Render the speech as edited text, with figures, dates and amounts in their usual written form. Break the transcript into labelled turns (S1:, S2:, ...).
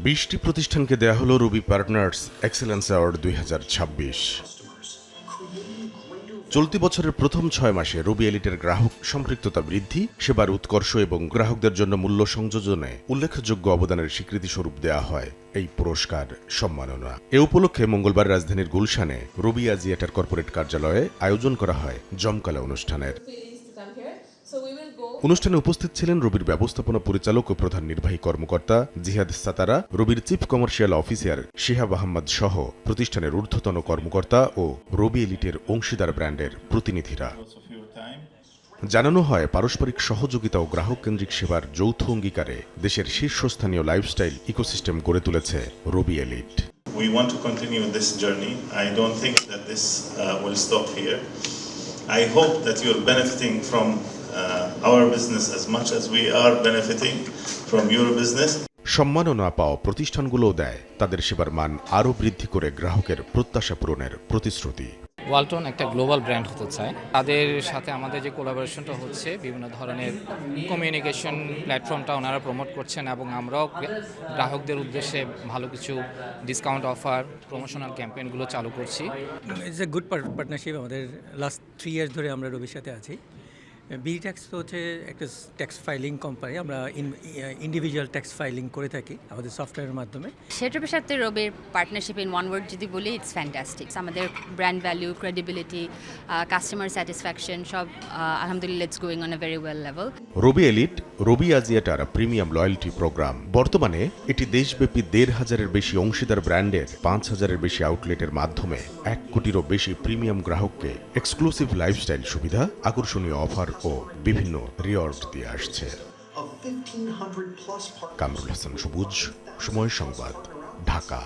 S1: 20টি প্রতিষ্ঠানকে দেয়া হলো রুবি পার্টনার্স এক্সেলেন্স অ্যাওয়ার্ড 2026। চলতি বছরের প্রথম 6 মাসে রুবি এলিটের গ্রাহক সম্পৃক্ততা বৃদ্ধি, সেবার উৎকর্ষ এবং গ্রাহকদের জন্য মূল্য সংযোজনে উল্লেখযোগ্য অবদানের স্বীকৃতিস্বরূপ দেয়া হয় এই পুরস্কার সম্মাননা। এ উপলক্ষে মঙ্গলবার রাজধানীর গুলশানে রুবি আজিয়েটার কর্পোরেট কার্যালয়ে আয়োজন করা হয় জমকালো অনুষ্ঠানের। অনুষ্ঠানে উপস্থিত ছিলেন রুবির ব্যবস্থাপনা পরিচালক ও প্রধান নির্বাহী কর্মকর্তা জিহাদ সাতারা, রুবির chief commercial officer Shihab Ahmed সহ প্রতিষ্ঠানের ঊর্ধ্বতন কর্মকর্তা ও রুবি এলিটের অংশীদার ব্র্যান্ডের প্রতিনিধিরা। জানানো হয়, পারস্পরিক সহযোগিতা ও গ্রাহক কেন্দ্রিক সেবার যৌথ অঙ্গীকারে দেশের শীর্ষস্থানীয় লাইফস্টাইল ইকোসিস্টেম গড়ে তুলেছে Ruby elite.
S2: We want to continue this journey. I don't think that this will stop here. I hope that you're benefiting from our business as much as we are benefiting from your business.
S1: সম্মাননা পাওয়া প্রতিষ্ঠানগুলোও দেয় তাদের সেবার মান আরও বৃদ্ধি করে গ্রাহকের প্রত্যাশা পূরণের প্রতিশ্রুতি।
S3: ওয়ালটন একটা গ্লোবাল ব্র্যান্ড হতে চায়। তাদের সাথে আমাদের যে কোলাবোরেশনটা হচ্ছে, বিভিন্ন ধরনের কমিউনিকেশন প্ল্যাটফর্মটা ওনারা প্রমোট করছেন এবং আমরাও গ্রাহকদের উদ্দেশ্যে ভালো কিছু ডিসকাউন্ট অফার, প্রমোশনাল ক্যাম্পেইনগুলো চালু করছি।
S4: It's a good partnership. আমাদের লাস্ট 3 ইয়ার্স ধরে আমরা রবির সাথে আছি। বি ট্যাক্স তো হচ্ছে একটা ট্যাক্স ফাইলিং কোম্পানি। আমরা ইন্ডিভিজুয়াল ট্যাক্স ফাইলিং করে থাকি আমাদের সফটওয়্যারের মাধ্যমে।
S5: সেটার সাথে রবির পার্টনারশিপ ইন ওয়ান ওয়ার্ড যদি বলি, ইটস ফ্যান্টাস্টিক। আমাদের brand value, credibility, customer satisfaction সব আলহামদুলিল্লাহ it's going on a very well level.
S1: Ruby elite Ruby আজিয়েটার প্রিমিয়াম লয়্যালটি প্রোগ্রাম। বর্তমানে এটি দেশব্যাপী 1,500-এর বেশি অংশীদার ব্র্যান্ডের 5,000-এর বেশি আউটলেটের মাধ্যমে 1 কোটিরও বেশি প্রিমিয়াম গ্রাহককে এক্সক্লুসিভ লাইফস্টাইল সুবিধা, আকর্ষণীয় অফার ও বিভিন্ন রিওয়ার্ড দিয়ে আসছে। কামরুল হাসান সবুজ, সময় সংবাদ, ঢাকা।